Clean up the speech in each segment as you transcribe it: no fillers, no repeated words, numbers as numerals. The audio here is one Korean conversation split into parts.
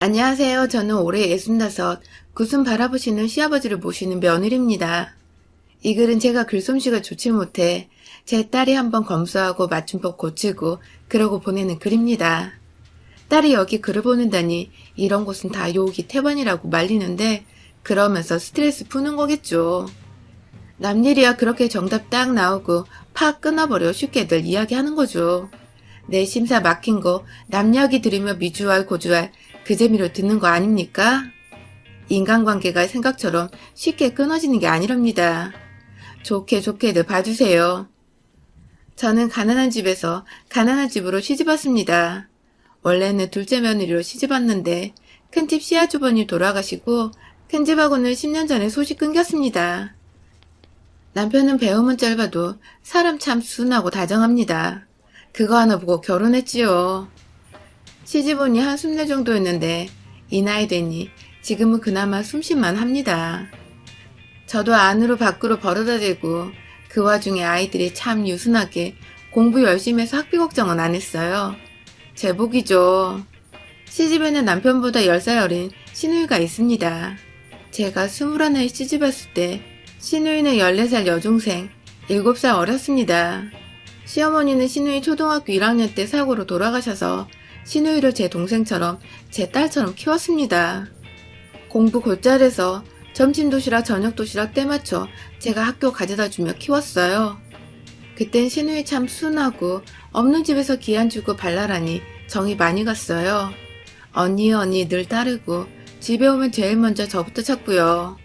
안녕하세요. 저는 올해 65, 구순 바라보시는 시아버지를 모시는 며느리입니다. 이 글은 제가 글솜씨가 좋지 못해 제 딸이 한번 검수하고 맞춤법 고치고 그러고 보내는 글입니다. 딸이 여기 글을 보낸다니 이런 곳은 다 욕이 태반이라고 말리는데 그러면서 스트레스 푸는 거겠죠. 남일이야 그렇게 정답 딱 나오고 팍 끊어버려 쉽게들 이야기하는 거죠. 내 심사 막힌 거 남 이야기 들으며 미주알 고주알 그 재미로 듣는 거 아닙니까? 인간관계가 생각처럼 쉽게 끊어지는 게 아니랍니다. 좋게 좋게들 봐주세요. 저는 가난한 집에서 가난한 집으로 시집왔습니다. 원래는 둘째 며느리로 시집왔는데 큰집 시아주버님 돌아가시고 큰집하고는 10년 전에 소식 끊겼습니다. 남편은 배움은 짧아도 사람 참 순하고 다정합니다. 그거 하나 보고 결혼했지요. 시집오니 한숨내 정도였는데 이 나이 되니 지금은 그나마 숨쉴만 합니다. 저도 안으로 밖으로 벌어다대고 그 와중에 아이들이 참 유순하게 공부 열심히 해서 학비 걱정은 안 했어요. 제 복이죠. 시집에는 남편보다 10살 어린 시누이가 있습니다. 제가 21에 시집왔을 때 시누이는 14살 여중생, 7살 어렸습니다. 시어머니는 시누이 초등학교 1학년 때 사고로 돌아가셔서 시누이를 제 동생처럼 제 딸처럼 키웠습니다. 공부 곧잘해서 점심 도시락 저녁 도시락 때 맞춰 제가 학교 가져다주며 키웠어요. 그땐 시누이 참 순하고 없는 집에서 기한 주고 발랄하니 정이 많이 갔어요. 언니 늘 따르고 집에 오면 제일 먼저 저부터 찾고요.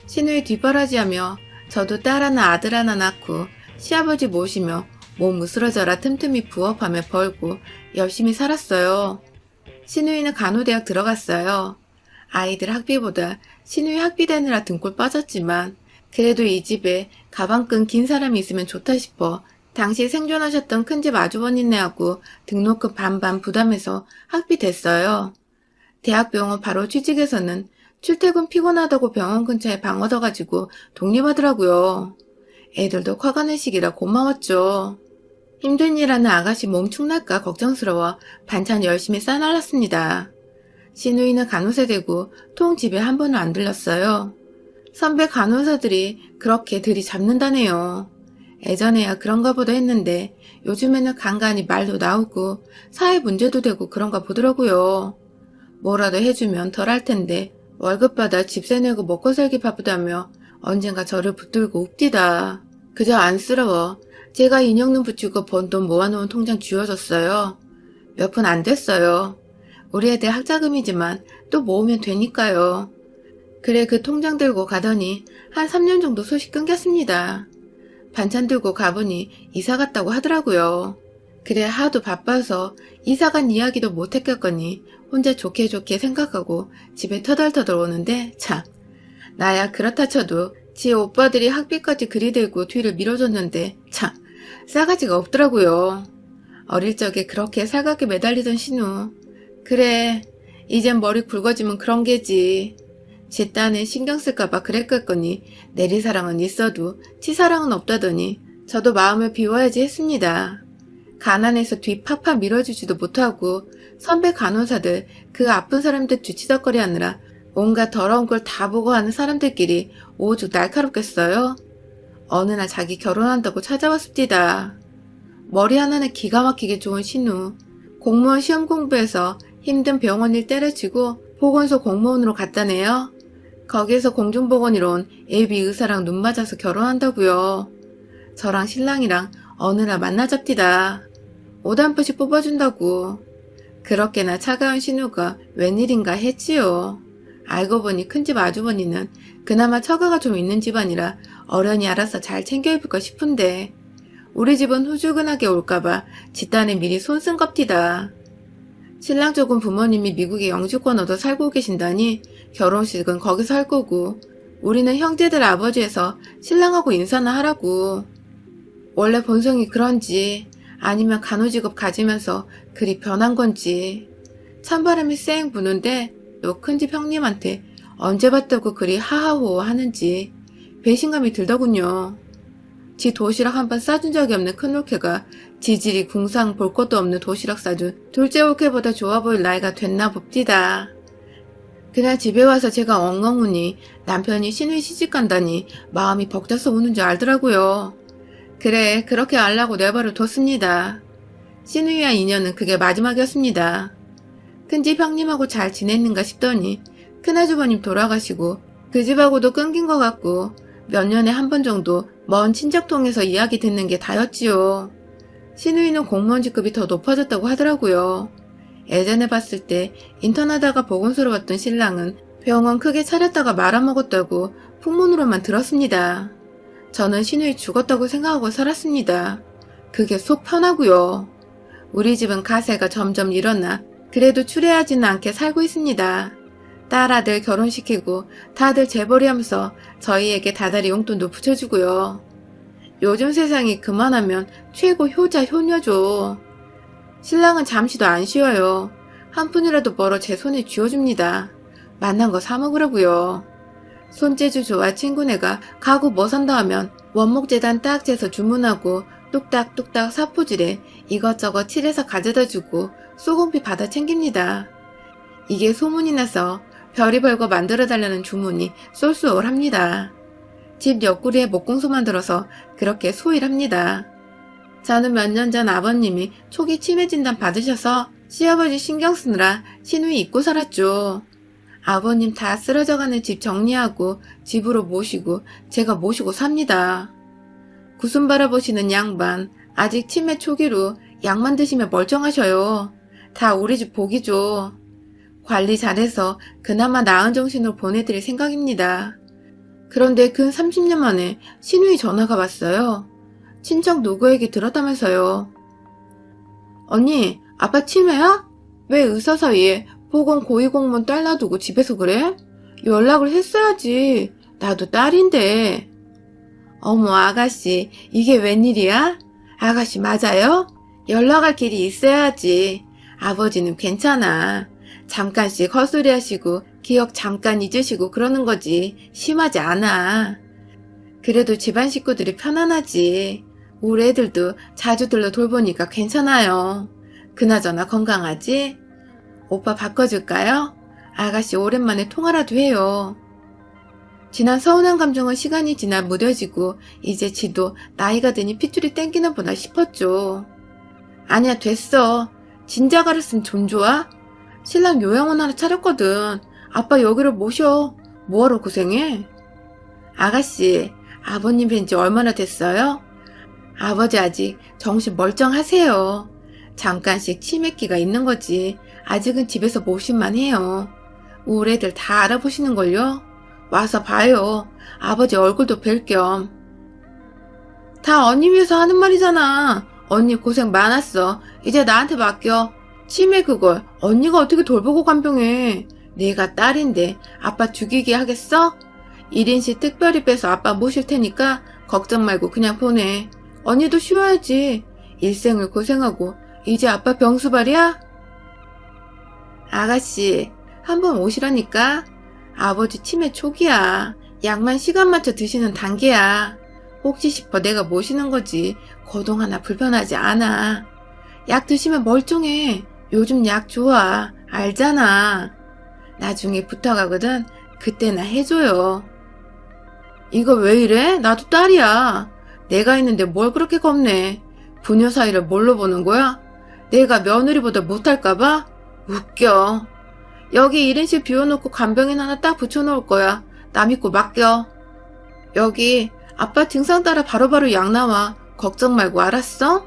시누이 뒷바라지하며 저도 딸 하나 아들 하나 낳고 시아버지 모시며 몸 으스러져라 틈틈이 부업하며 벌고 열심히 살았어요. 시누이는 간호대학 들어갔어요. 아이들 학비보다 시누이 학비 대느라 등골 빠졌지만 그래도 이 집에 가방끈 긴 사람이 있으면 좋다 싶어 당시 생존하셨던 큰집 아주버님네하고 등록금 반반 부담해서 학비 댔어요. 대학병원 바로 취직해서는 출퇴근 피곤하다고 병원 근처에 방 얻어가지고 독립하더라고요. 애들도 커가는 시기라 고마웠죠. 힘든 일 하는 아가씨 몸 축날까 걱정스러워 반찬 열심히 싸날랐습니다. 시누이는 간호사 되고 통 집에 한 번은 안 들렀어요. 선배 간호사들이 그렇게 들이잡는다네요. 예전에야 그런가 보다 했는데 요즘에는 간간히 말도 나오고 사회 문제도 되고 그런가 보더라고요. 뭐라도 해주면 덜 할 텐데 월급 받아 집세 내고 먹고 살기 바쁘다며 언젠가 저를 붙들고 웁디다. 그저 안쓰러워 제가 인형눈 붙이고 번 돈 모아놓은 통장 쥐어줬어요. 몇 푼 안 됐어요. 우리 애들 학자금이지만 또 모으면 되니까요. 그래 그 통장 들고 가더니 한 3년 정도 소식 끊겼습니다. 반찬 들고 가보니 이사 갔다고 하더라고요. 그래 하도 바빠서 이사 간 이야기도 못했겠거니 혼자 좋게 생각하고 집에 터덜터덜 오는데 참 나야 그렇다 쳐도 지 오빠들이 학비까지 그리 들고 뒤를 밀어줬는데 참 싸가지가 없더라고요. 어릴 적에 그렇게 살갑게 매달리던 신우. 그래 이젠 머리 굵어지면 그런 게지. 지 딴에 신경 쓸까봐 그랬겠거니 내리사랑은 있어도 치사랑은 없다더니 저도 마음을 비워야지 했습니다. 가난해서 뒤 팍팍 밀어주지도 못하고 선배 간호사들 그 아픈 사람들 뒤치덕거리 하느라 온갖 더러운 걸 다 보고 하는 사람들끼리 오죽 날카롭겠어요? 어느 날 자기 결혼한다고 찾아왔습니다. 머리 하나는 기가 막히게 좋은 신우. 공무원 시험 공부해서 힘든 병원 일 때려치고 보건소 공무원으로 갔다네요. 거기에서 공중보건이로 온 예비 의사랑 눈 맞아서 결혼한다고요. 저랑 신랑이랑 어느 날 만나 잡디다. 옷 한 푼씩 뽑아준다고. 그렇게나 차가운 신우가 웬일인가 했지요. 알고 보니 큰집 아주버니는 그나마 처가가 좀 있는 집안이라 어련히 알아서 잘 챙겨입을까 싶은데 우리 집은 후줄근하게 올까봐 집단에 미리 손 쓴 겁디다. 신랑 쪽은 부모님이 미국에 영주권 얻어 살고 계신다니 결혼식은 거기서 할 거고 우리는 형제들 아버지에서 신랑하고 인사나 하라고. 원래 본성이 그런지 아니면 간호직업 가지면서 그리 변한 건지 찬바람이 쌩 부는데 또 큰집 형님한테 언제 봤다고 그리 하하호호 하는지 배신감이 들더군요. 지 도시락 한 번 싸준 적이 없는 큰올케가 지질이 궁상 볼 것도 없는 도시락 싸준 둘째 올케보다 좋아 보일 나이가 됐나 봅디다. 그날 집에 와서 제가 엉엉 우니 남편이 신우이 시집간다니 마음이 벅차서 우는 줄 알더라고요. 그래, 그렇게 알라고 내버려 뒀습니다. 신우이와 인연은 그게 마지막이었습니다. 큰집 형님하고 잘 지냈는가 싶더니 큰아주버님 돌아가시고 그 집하고도 끊긴 것 같고 몇 년에 한 번 정도 먼 친척 통해서 이야기 듣는 게 다였지요. 신우이는 공무원 직급이 더 높아졌다고 하더라고요. 예전에 봤을 때 인턴하다가 보건소로 왔던 신랑은 병원 크게 차렸다가 말아먹었다고 풍문으로만 들었습니다. 저는 신우이 죽었다고 생각하고 살았습니다. 그게 속 편하고요. 우리 집은 가세가 점점 일어나 그래도 추레하지는 않게 살고 있습니다. 딸아들 결혼시키고 다들 재벌이하면서 저희에게 다달이 용돈도 붙여주고요. 요즘 세상이 그만하면 최고 효자 효녀죠. 신랑은 잠시도 안 쉬어요. 한 푼이라도 벌어 제 손에 쥐어줍니다. 만난 거 사 먹으라고요. 손재주 좋아 친구네가 가구 뭐 산다 하면 원목재단 딱 재서 주문하고 뚝딱뚝딱 사포질에 이것저것 칠해서 가져다주고 소금피 받아 챙깁니다. 이게 소문이 나서 별이 벌거 만들어달라는 주문이 쏠쏠합니다. 집 옆구리에 목공소 만들어서 그렇게 소일합니다. 저는 몇 년 전 아버님이 초기 치매 진단 받으셔서 시아버지 신경 쓰느라 신우이 잊고 살았죠. 아버님 다 쓰러져가는 집 정리하고 집으로 모시고 제가 모시고 삽니다. 구순 바라보시는 양반, 아직 치매 초기로 약만 드시면 멀쩡하셔요. 다 우리 집 복이죠. 관리 잘해서 그나마 나은 정신으로 보내드릴 생각입니다. 그런데 근 30년 만에 신우이 전화가 왔어요. 친척 누구에게 들었다면서요. 언니, 아빠 치매야? 왜 의사 사이에 보건 고위공무원 딸 놔두고 집에서 그래? 연락을 했어야지. 나도 딸인데. 어머 아가씨, 이게 웬일이야? 아가씨 맞아요? 연락할 길이 있어야지. 아버지는 괜찮아. 잠깐씩 헛소리 하시고 기억 잠깐 잊으시고 그러는 거지 심하지 않아. 그래도 집안 식구들이 편안하지. 우리 애들도 자주 들러 돌보니까 괜찮아요. 그나저나 건강하지? 오빠 바꿔줄까요? 아가씨 오랜만에 통화라도 해요. 지난 서운한 감정은 시간이 지나 무뎌지고 이제 지도 나이가 드니 핏줄이 땡기나 보나 싶었죠. 아니야 됐어. 진작 알았으면 좀 좋아? 신랑 요양원 하나 차렸거든. 아빠 여기로 모셔. 뭐하러 고생해? 아가씨, 아버님 뵌 지 얼마나 됐어요? 아버지 아직 정신 멀쩡하세요. 잠깐씩 치매기가 있는 거지. 아직은 집에서 모실만 해요. 우리 애들 다 알아보시는걸요? 와서 봐요. 아버지 얼굴도 뵐 겸. 다 언니 위해서 하는 말이잖아. 언니 고생 많았어. 이제 나한테 맡겨. 치매 그걸 언니가 어떻게 돌보고 간병해. 내가 딸인데 아빠 죽이게 하겠어? 1인씩 특별히 빼서 아빠 모실 테니까 걱정 말고 그냥 보내. 언니도 쉬어야지. 일생을 고생하고 이제 아빠 병수발이야? 아가씨 한번 오시라니까. 아버지 치매 초기야. 약만 시간 맞춰 드시는 단계야. 혹시 싶어 내가 모시는 거지. 거동 하나 불편하지 않아. 약 드시면 멀쩡해. 요즘 약 좋아. 알잖아. 나중에 부탁하거든. 그때나 해줘요. 이거 왜 이래? 나도 딸이야. 내가 있는데 뭘 그렇게 겁내. 부녀 사이를 뭘로 보는 거야? 내가 며느리보다 못할까봐? 웃겨. 여기 1인실 비워놓고 간병인 하나 딱 붙여놓을 거야. 나 믿고 맡겨. 여기 아빠 증상 따라 바로바로 약 나와. 걱정 말고 알았어?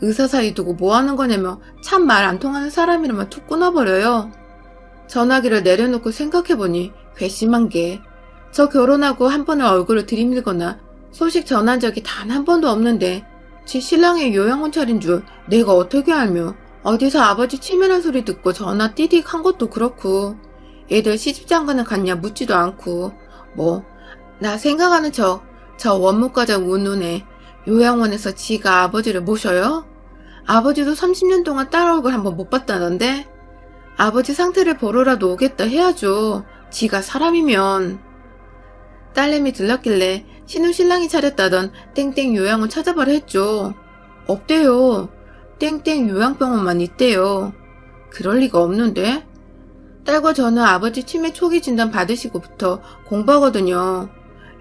의사 사이 두고 뭐 하는 거냐며 참 말 안 통하는 사람이라면 툭 끊어버려요. 전화기를 내려놓고 생각해보니 괘씸한 게 저 결혼하고 한 번에 얼굴을 들이밀거나 소식 전한 적이 단 한 번도 없는데 지 신랑의 요양원 차린 줄 내가 어떻게 알며 어디서 아버지 치매란 소리 듣고 전화 띠딕 한 것도 그렇고 애들 시집장가는 갔냐 묻지도 않고 뭐 나 생각하는 척 저 원무과장 운운에 요양원에서 지가 아버지를 모셔요? 아버지도 30년 동안 딸 얼굴 한번 못 봤다던데? 아버지 상태를 보러라도 오겠다 해야죠. 지가 사람이면. 딸내미 들렀길래 신우신랑이 차렸다던 땡땡 요양원 찾아봐라 했죠. 없대요. 땡땡 요양병원만 있대요. 그럴 리가 없는데? 딸과 저는 아버지 치매 초기 진단 받으시고부터 공부하거든요.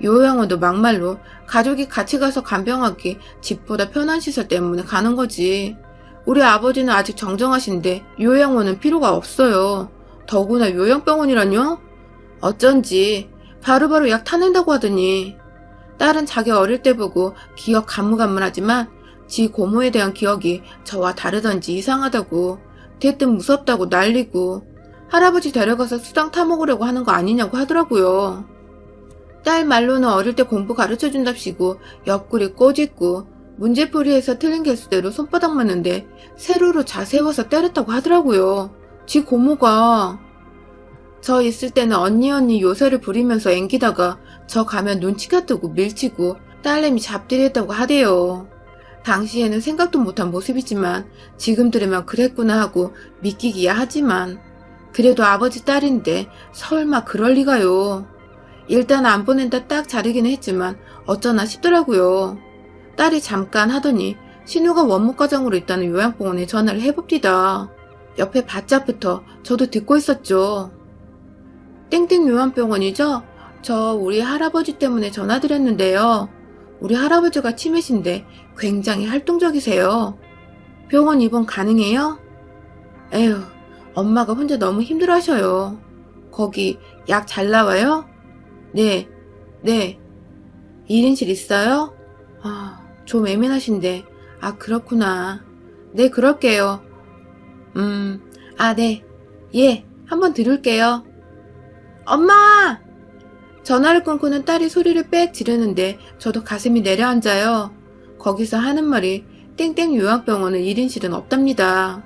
요양원도 막말로 가족이 같이 가서 간병하기 집보다 편한 시설 때문에 가는 거지. 우리 아버지는 아직 정정하신데 요양원은 필요가 없어요. 더구나 요양병원이라뇨? 어쩐지 바로바로 약 타낸다고 하더니. 딸은 자기 어릴 때 보고 기억 가물가물하지만 지 고모에 대한 기억이 저와 다르던지 이상하다고, 대뜸 무섭다고 난리고, 할아버지 데려가서 수당 타먹으려고 하는 거 아니냐고 하더라고요. 딸 말로는 어릴 때 공부 가르쳐준답시고 옆구리 꼬집고 문제풀이에서 틀린 개수대로 손바닥 맞는데 세로로 자세워서 때렸다고 하더라고요. 지 고모가. 저 있을 때는 언니 요새를 부리면서 앵기다가 저 가면 눈치가 뜨고 밀치고 딸내미 잡들이했다고 하대요. 당시에는 생각도 못한 모습이지만 지금 들으면 그랬구나 하고 믿기기야 하지만, 그래도 아버지 딸인데 설마 그럴 리가요. 일단 안 보낸다 딱 자르기는 했지만 어쩌나 싶더라고요. 딸이 잠깐 하더니 신우가 원무과장으로 있다는 요양병원에 전화를 해봅디다. 옆에 바짝부터 저도 듣고 있었죠. 땡땡 요양병원이죠? 저 우리 할아버지 때문에 전화드렸는데요. 우리 할아버지가 치매신데 굉장히 활동적이세요. 병원 입원 가능해요? 에휴, 엄마가 혼자 너무 힘들어하셔요. 거기 약 잘 나와요? 네, 네. 1인실 있어요? 좀 예민하신데. 그렇구나. 네, 그럴게요. 네. 예, 한번 들을게요. 엄마! 전화를 끊고는 딸이 소리를 빽 지르는데 저도 가슴이 내려앉아요. 거기서 하는 말이 땡땡 요양병원은 1인실은 없답니다.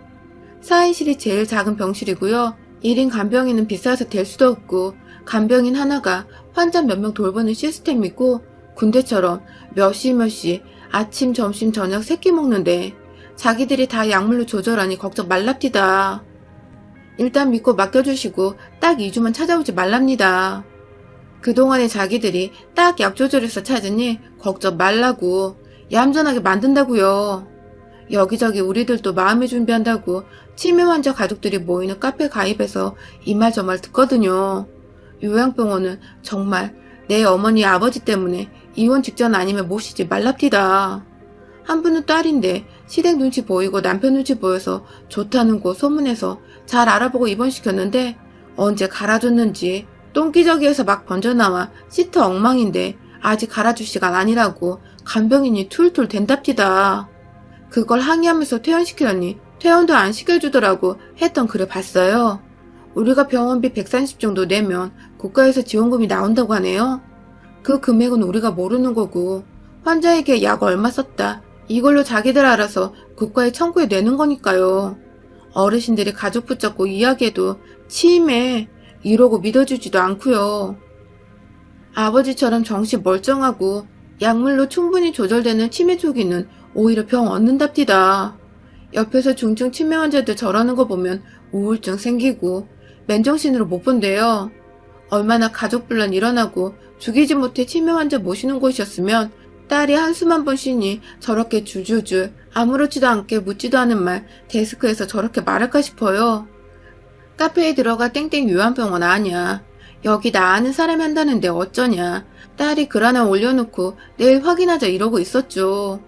4인실이 제일 작은 병실이고요. 1인 간병인은 비싸서 될 수도 없고, 간병인 하나가 환자 몇 명 돌보는 시스템이고, 군대처럼 몇 시 아침 점심 저녁 세 끼 먹는데 자기들이 다 약물로 조절하니 걱정 말랍디다. 일단 믿고 맡겨주시고 딱 2주만 찾아오지 말랍니다. 그동안에 자기들이 딱 약 조절해서 찾으니 걱정 말라고, 얌전하게 만든다고요. 여기저기 우리들도 마음의 준비한다고 치매 환자 가족들이 모이는 카페 가입해서 이 말 저 말 듣거든요. 요양병원은 정말 내 어머니 아버지 때문에 이혼 직전 아니면 모시지 말랍디다. 한 분은 딸인데 시댁 눈치 보이고 남편 눈치 보여서 좋다는 곳 소문해서 잘 알아보고 입원시켰는데 언제 갈아줬는지 똥기저귀에서 막 번져나와 시트 엉망인데 아직 갈아줄 시간 아니라고 간병인이 툴툴 댄답디다. 그걸 항의하면서 퇴원시키더니 퇴원도 안 시켜주더라고 했던 글을 봤어요. 우리가 병원비 130 정도 내면 국가에서 지원금이 나온다고 하네요. 그 금액은 우리가 모르는 거고 환자에게 약 얼마 썼다 이걸로 자기들 알아서 국가에 청구해 내는 거니까요. 어르신들이 가족 붙잡고 이야기해도 치매 이러고 믿어주지도 않고요. 아버지처럼 정신 멀쩡하고 약물로 충분히 조절되는 치매 초기는 오히려 병 얻는답디다. 옆에서 중증 치매 환자들 저러는 거 보면 우울증 생기고 맨정신으로 못 본대요. 얼마나 가족분란 일어나고 죽이지 못해 치매 환자 모시는 곳이었으면 딸이 한숨 한 번 쉬니 저렇게 줄줄줄 아무렇지도 않게 묻지도 않은 말 데스크에서 저렇게 말할까 싶어요. 카페에 들어가 땡땡 요양병원 아냐. 여기 나 아는 사람이 한다는데 어쩌냐. 딸이 글 하나 올려놓고 내일 확인하자 이러고 있었죠.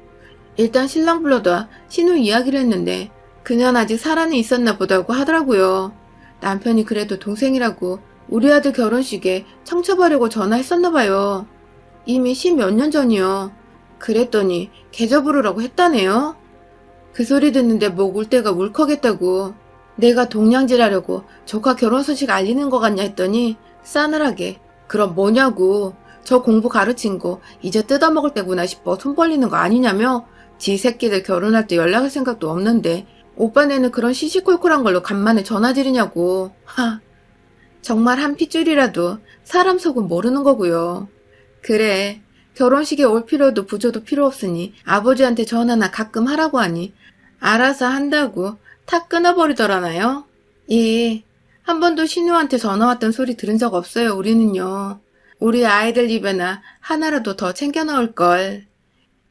일단 신랑 불러다 신우 이야기를 했는데 그년 아직 살아는 있었나 보다고 하더라고요. 남편이 그래도 동생이라고 우리 아들 결혼식에 청첩하려고 전화했었나 봐요. 이미 10몇 년 전이요. 그랬더니 계좌 부르라고 했다네요. 그 소리 듣는데 목 울 때가 울컥했다고. 내가 동냥질하려고 조카 결혼 소식 알리는 것 같냐 했더니 싸늘하게 그럼 뭐냐고, 저 공부 가르친 거 이제 뜯어먹을 때구나 싶어 손 벌리는 거 아니냐며 지 새끼들 결혼할 때 연락할 생각도 없는데 오빠네는 그런 시시콜콜한 걸로 간만에 전화질이냐고. 정말 한 핏줄이라도 사람 속은 모르는 거고요. 그래, 결혼식에 올 필요도 부조도 필요 없으니 아버지한테 전화나 가끔 하라고 하니 알아서 한다고 탁 끊어버리더라나요? 예, 한 번도 신우한테 전화 왔던 소리 들은 적 없어요, 우리는요. 우리 아이들 입에나 하나라도 더 챙겨 넣을걸.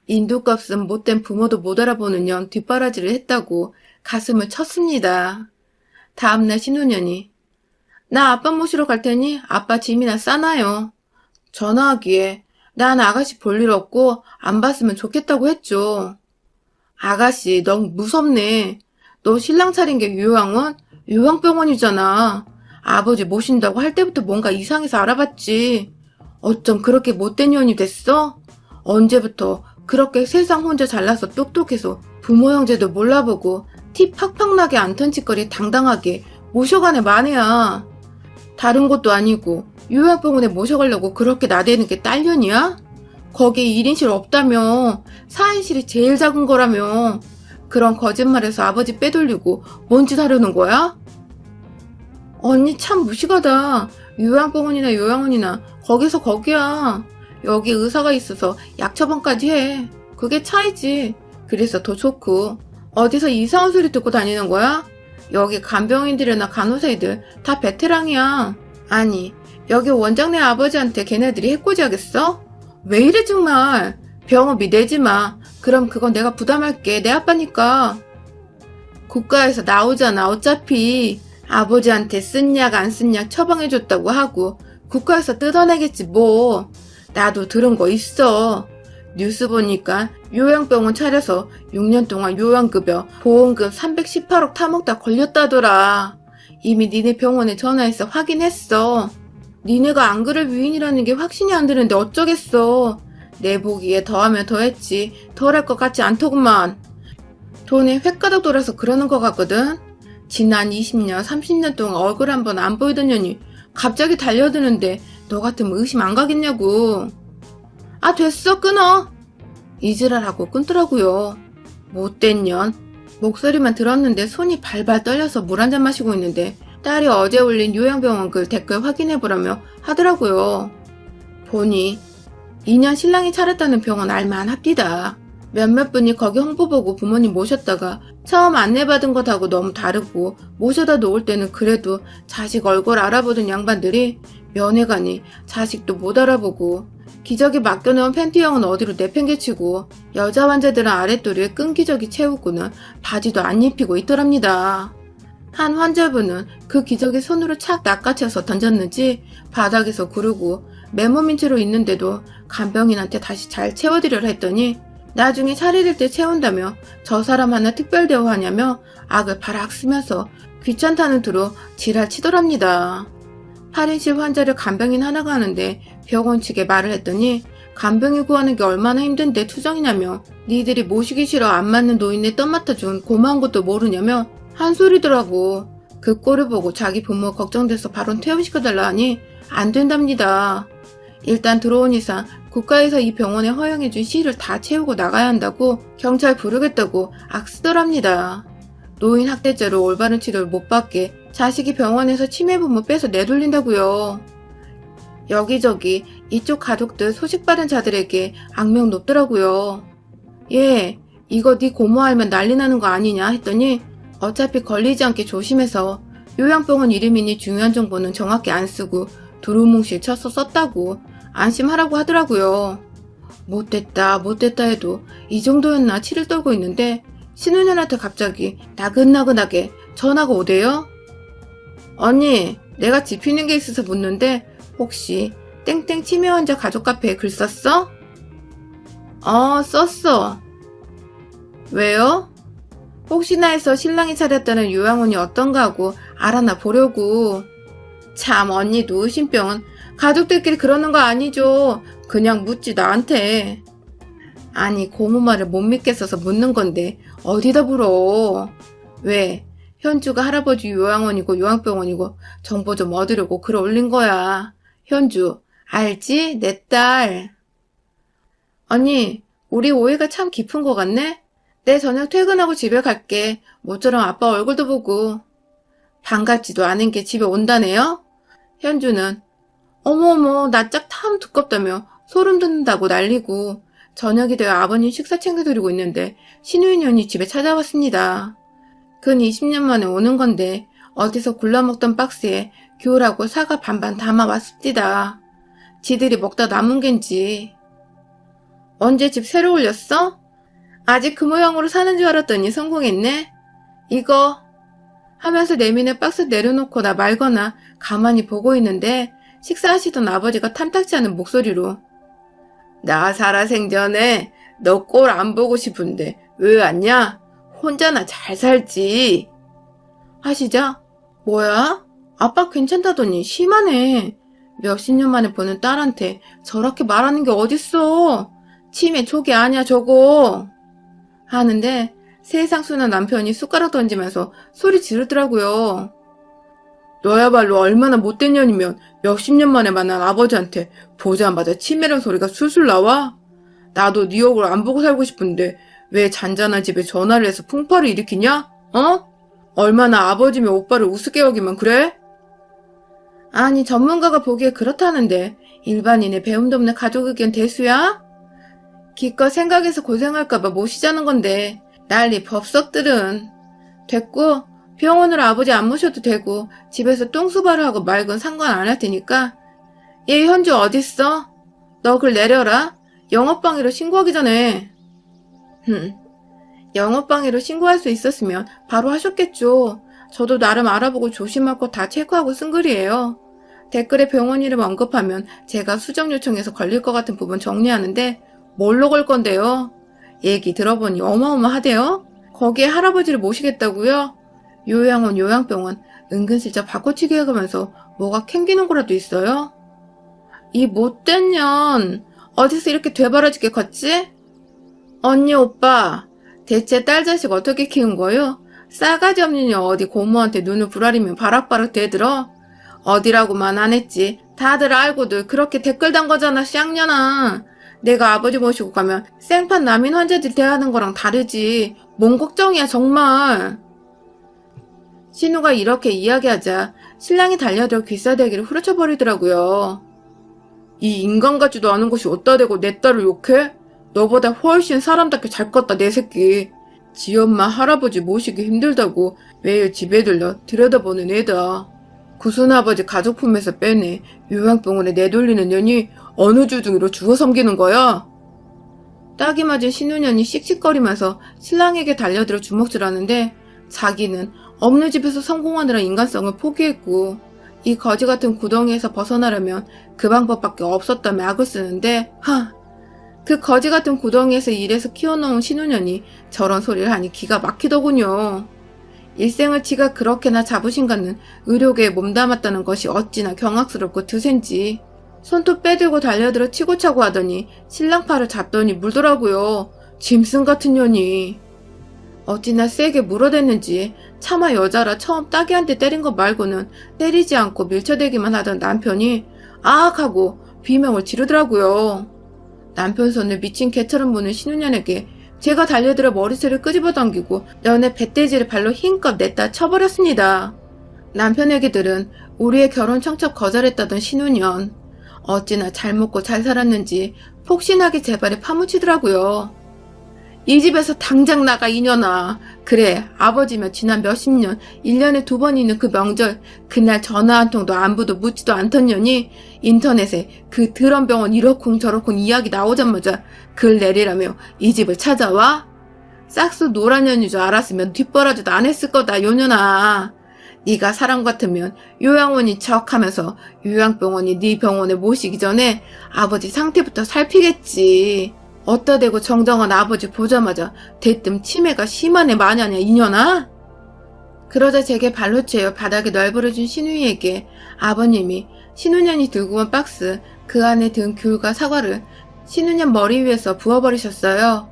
인두값은 못된 부모도 못 알아보는 년 뒷바라지를 했다고 가슴을 쳤습니다. 다음날 신우년이 나 아빠 모시러 갈 테니 아빠 짐이나 싸놔요. 전화하기에 난 아가씨 볼 일 없고 안 봤으면 좋겠다고 했죠. 아가씨 너무 무섭네. 너 신랑 차린 게 요양원? 요양병원이잖아. 아버지 모신다고 할 때부터 뭔가 이상해서 알아봤지. 어쩜 그렇게 못된 년이 됐어? 언제부터 그렇게 세상 혼자 잘나서 똑똑해서 부모 형제도 몰라보고 티 팍팍 나게 안 턴짓거리 당당하게 모셔가네 마네야. 다른 것도 아니고 요양병원에 모셔가려고 그렇게 나대는 게 딸년이야? 거기에 1인실 없다며. 4인실이 제일 작은 거라며. 그런 거짓말에서 아버지 빼돌리고 뭔 짓 하려는 거야? 언니 참 무식하다. 요양병원이나 요양원이나 거기서 거기야. 여기 의사가 있어서 약 처방까지 해. 그게 차이지. 그래서 더 좋고. 어디서 이상한 소리 듣고 다니는 거야? 여기 간병인들이나 간호사애들 다 베테랑이야. 아니, 여기 원장네 아버지한테 걔네들이 해코지 하겠어? 왜 이래 정말. 병원비 내지 마. 그럼 그건 내가 부담할게. 내 아빠니까. 국가에서 나오잖아. 어차피 아버지한테 쓴 약 안 쓴 약 처방해줬다고 하고 국가에서 뜯어내겠지 뭐. 나도 들은 거 있어. 뉴스 보니까 요양병원 차려서 6년 동안 요양급여 보험금 318억 타먹다 걸렸다더라. 이미 니네 병원에 전화해서 확인했어. 니네가 안 그럴 위인이라는 게 확신이 안 드는데 어쩌겠어. 내 보기에 더하면 더했지 덜할 것 같지 않더구만. 돈이 횟가닥 돌아서 그러는 것 같거든. 지난 20년 30년 동안 얼굴 한번 안 보이던 년이 갑자기 달려드는데 너 같으면 의심 안 가겠냐고. 아 됐어 끊어. 이지랄하고 끊더라고요. 못된 년. 목소리만 들었는데 손이 발발 떨려서 물 한잔 마시고 있는데 딸이 어제 올린 요양병원 글 댓글 확인해보라며 하더라고요. 보니 2년 신랑이 차렸다는 병원 알만합디다. 몇몇 분이 거기 홍보 보고 부모님 모셨다가 처음 안내받은 것하고 너무 다르고 모셔다 놓을 때는 그래도 자식 얼굴 알아보던 양반들이 면회가니 자식도 못 알아보고 기저귀 맡겨놓은 팬티형은 어디로 내팽개치고 여자 환자들은 아랫도리에 끈기저귀 채우고는 바지도 안 입히고 있더랍니다. 한 환자분은 그 기저귀 손으로 착 낚아채서 던졌는지 바닥에서 구르고 맨몸인 채로 있는데도 간병인한테 다시 잘 채워드려라 했더니 나중에 차례될 때 채운다며 저 사람 하나 특별 대우하냐며 악을 바락 쓰면서 귀찮다는 투로 지랄 치더랍니다. 8인실 환자를 간병인 하나가 하는데 병원 측에 말을 했더니 간병인 구하는 게 얼마나 힘든데 투정이냐며 니들이 모시기 싫어 안 맞는 노인네 떠맡아준 고마운 것도 모르냐며 한 소리더라고. 그 꼴을 보고 자기 부모 걱정돼서 바로 퇴원시켜달라 하니 안 된답니다. 일단 들어온 이상 국가에서 이 병원에 허용해준 시를 다 채우고 나가야 한다고 경찰 부르겠다고 악쓰더랍니다. 노인 학대죄로 올바른 치료를 못 받게 자식이 병원에서 치매 부모 빼서 내돌린다고요. 여기저기 이쪽 가족들 소식받은 자들에게 악명 높더라고요. 예, 이거 네 고모 알면 난리 나는 거 아니냐 했더니 어차피 걸리지 않게 조심해서 요양병원 이름이니 중요한 정보는 정확히 안 쓰고 두루뭉실 쳐서 썼다고 안심하라고 하더라고요. 못됐다 해도 이 정도였나 치를 떨고 있는데 신우년한테 갑자기 나긋나긋하게 전화가 오대요. 언니, 내가 짚히는 게 있어서 묻는데 혹시 땡땡 치매 환자 가족 카페에 글 썼어? 썼어. 왜요? 혹시나 해서 신랑이 차렸다는 요양원이 어떤가 하고 알아나 보려고. 참 언니도 의심병은 가족들끼리 그러는 거 아니죠. 그냥 묻지 나한테. 아니 고모 말을 못 믿겠어서 묻는 건데 어디다 물어. 왜? 현주가 할아버지 요양원이고 요양병원이고 정보 좀 얻으려고 글 올린 거야. 현주 알지? 내 딸. 언니 우리 오해가 참 깊은 것 같네. 내 저녁 퇴근하고 집에 갈게. 모처럼 아빠 얼굴도 보고. 반갑지도 않은 게 집에 온다네요? 현주는 어머어머 나 짝 탐 두껍다며 소름 돋는다고 난리고 저녁이 되어 아버님 식사 챙겨드리고 있는데 신우인연이 집에 찾아왔습니다. 근 20년 만에 오는 건데 어디서 굴러먹던 박스에 귤하고 사과 반반 담아왔습니다. 지들이 먹다 남은 겐지. 언제 집 새로 올렸어? 아직 그 모양으로 사는 줄 알았더니 성공했네. 이거 하면서 내민의 박스 내려놓고 나 말거나 가만히 보고 있는데 식사하시던 아버지가 탐탁지 않은 목소리로 나 살아생전에 너 꼴 안 보고 싶은데 왜 왔냐? 혼자나 잘 살지. 하시자 뭐야? 아빠 괜찮다더니 심하네. 몇십 년 만에 보는 딸한테 저렇게 말하는 게 어딨어. 치매 초기 아니야 저거. 하는데 세상 순한 남편이 숟가락 던지면서 소리 지르더라고요. 너야말로 얼마나 못된 년이면 몇십 년 만에 만난 아버지한테 보자마자 치매란 소리가 술술 나와? 나도 네 얼굴 안 보고 살고 싶은데 왜 잔잔한 집에 전화를 해서 풍파를 일으키냐? 어? 얼마나 아버지면 오빠를 우습게 여기면 그래? 아니 전문가가 보기에 그렇다는데 일반인의 배움도 없는 가족 의견 대수야? 기껏 생각해서 고생할까봐 모시자는 건데 난리 법석들은. 됐고 병원으로 아버지 안 모셔도 되고 집에서 똥수발을 하고 말건 상관 안 할 테니까. 얘 현주 어딨어? 너 글 내려라. 영업방해로 신고하기 전에. 영업방해로 신고할 수 있었으면 바로 하셨겠죠. 저도 나름 알아보고 조심할 거 다 체크하고 쓴 글이에요. 댓글에 병원 이름 언급하면 제가 수정 요청해서 걸릴 것 같은 부분 정리하는데 뭘로 걸 건데요? 얘기 들어보니 어마어마하대요? 거기에 할아버지를 모시겠다고요? 요양원 요양병원 은근슬쩍 바꿔치기 해가면서 뭐가 캥기는 거라도 있어요? 이 못된 년 어디서 이렇게 되바라지게 컸지? 언니 오빠 대체 딸 자식 어떻게 키운 거요? 싸가지 없는 년 어디 고모한테 눈을 부라리면 바락바락 대들어? 어디라고만 안 했지 다들 알고도 그렇게 댓글 단 거잖아 쌍년아. 내가 아버지 모시고 가면 생판 난민 환자들 대하는 거랑 다르지. 뭔 걱정이야 정말. 신우가 이렇게 이야기하자 신랑이 달려들어 귀싸대기를 후려쳐버리더라고요. 이 인간 같지도 않은 것이 어디다 대고 내 딸을 욕해? 너보다 훨씬 사람답게 잘 컸다 내 새끼. 지 엄마 할아버지 모시기 힘들다고 매일 집에 들려 들여다보는 애다. 구순아버지 가족품에서 빼내 요양병원에 내돌리는 년이 어느 주둥이로 주워 섬기는 거야? 딱이 맞은 신우년이 씩씩거리면서 신랑에게 달려들어 주먹질하는데 자기는 없는 집에서 성공하느라 인간성을 포기했고 이 거지 같은 구덩이에서 벗어나려면 그 방법밖에 없었다며 악을 쓰는데 그 거지 같은 구덩이에서 일해서 키워놓은 신우년이 저런 소리를 하니 기가 막히더군요. 일생을 지가 그렇게나 자부심 갖는 의료계에 몸담았다는 것이 어찌나 경악스럽고 드센지. 손톱 빼들고 달려들어 치고차고 하더니 신랑 팔을 잡더니 물더라고요. 짐승 같은 년이. 어찌나 세게 물어댔는지 차마 여자라 처음 따귀한테 때린 것 말고는 때리지 않고 밀쳐대기만 하던 남편이 아악 하고 비명을 지르더라고요. 남편 손을 미친 개처럼 보는 신우년에게 제가 달려들어 머리채를 끄집어 당기고 연애 배돼지를 발로 힘껏 냈다 쳐버렸습니다. 남편에게 들은 우리의 결혼 청첩 거절했다던 신우년. 어찌나 잘 먹고 잘 살았는지 폭신하게 제 발에 파묻히더라고요. 이 집에서 당장 나가 이년아. 그래 아버지면 지난 몇십 년 1년에 2번 있는 그 명절 그날 전화 한 통도 안부도 묻지도 않던 년이 인터넷에 그 드럼 병원 이러쿵 저러쿵 이야기 나오자마자 글 내리라며 이 집을 찾아와? 싹수 노란 년인 줄 알았으면 뒷바라지도 안 했을 거다 요년아. 네가 사람 같으면 요양원이 척하면서 요양병원이 네 병원에 모시기 전에 아버지 상태부터 살피겠지. 어따 대고 정정한 아버지 보자마자 대뜸 치매가 심하네 마냐냐 이년아? 그러자 제게 발로 채워 바닥에 널브러진 신우이에게 아버님이 신우년이 들고 온 박스 그 안에 든 귤과 사과를 신우년 머리 위에서 부어버리셨어요.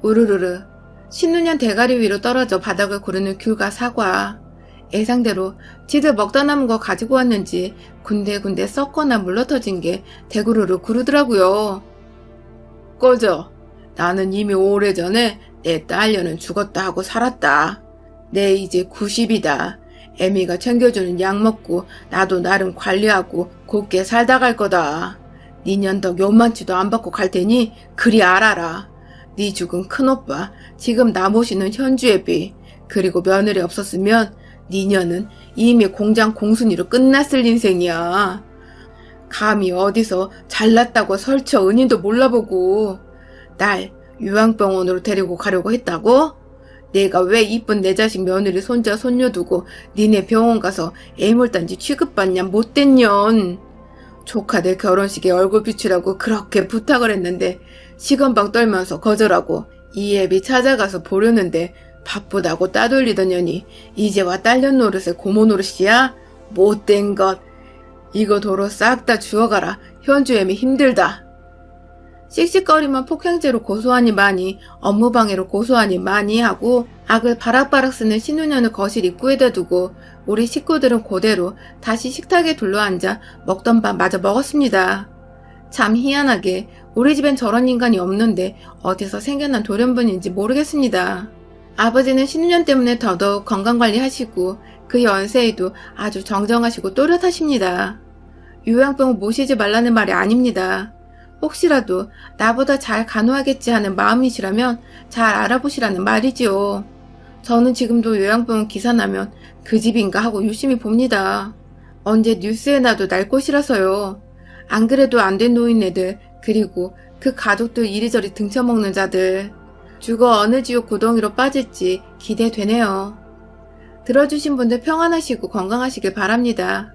우르르르 신우년 대가리 위로 떨어져 바닥을 고르는 귤과 사과. 예상대로 지들 먹다 남은 거 가지고 왔는지 군데군데 썩거나 물러터진 게 대구르르 구르더라고요. 꺼져. 나는 이미 오래전에 내 딸녀는 죽었다 하고 살았다. 내 이제 90이다. 애미가 챙겨주는 약 먹고 나도 나름 관리하고 곱게 살다 갈 거다. 네 년덕 요만치도 안 받고 갈 테니 그리 알아라. 네 죽은 큰오빠 지금 나 모시는 현주애비 그리고 며느리 없었으면 네 년은 이미 공장 공순이로 끝났을 인생이야. 감히 어디서 잘났다고 설쳐 은인도 몰라보고 날 요양병원으로 데리고 가려고 했다고? 내가 왜 이쁜 내 자식 며느리 손자 손녀 두고 니네 병원 가서 애물단지 취급받냐 못된 년. 조카들 결혼식에 얼굴 비추라고 그렇게 부탁을 했는데 시건방 떨면서 거절하고 이애비 찾아가서 보려는데 바쁘다고 따돌리던 년이 이제 와 딸년 노릇에 고모 노릇이야? 못된 것. 이거 도로 싹 다 주워가라. 현주애미 힘들다. 씩씩거리만 폭행죄로 고소하니 많이, 업무방해로 고소하니 많이 하고 악을 바락바락 쓰는 신우년을 거실 입구에다 두고 우리 식구들은 그대로 다시 식탁에 둘러앉아 먹던 밥 마저 먹었습니다. 참 희한하게 우리 집엔 저런 인간이 없는데 어디서 생겨난 돌연변인지 모르겠습니다. 아버지는 신우년 때문에 더더욱 건강관리하시고 그 연세에도 아주 정정하시고 또렷하십니다. 요양병 모시지 말라는 말이 아닙니다. 혹시라도 나보다 잘 간호하겠지 하는 마음이시라면 잘 알아보시라는 말이지요. 저는 지금도 요양병원 기사 나면 그 집인가 하고 유심히 봅니다. 언제 뉴스에 나도 날 것이라서요. 안 그래도 안 된 노인네들 그리고 그 가족들 이리저리 등쳐먹는 자들 죽어 어느 지옥 구덩이로 빠질지 기대되네요. 들어주신 분들 평안하시고 건강하시길 바랍니다.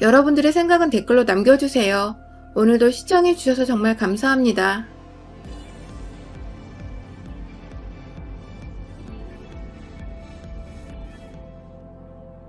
여러분들의 생각은 댓글로 남겨주세요. 오늘도 시청해주셔서 정말 감사합니다.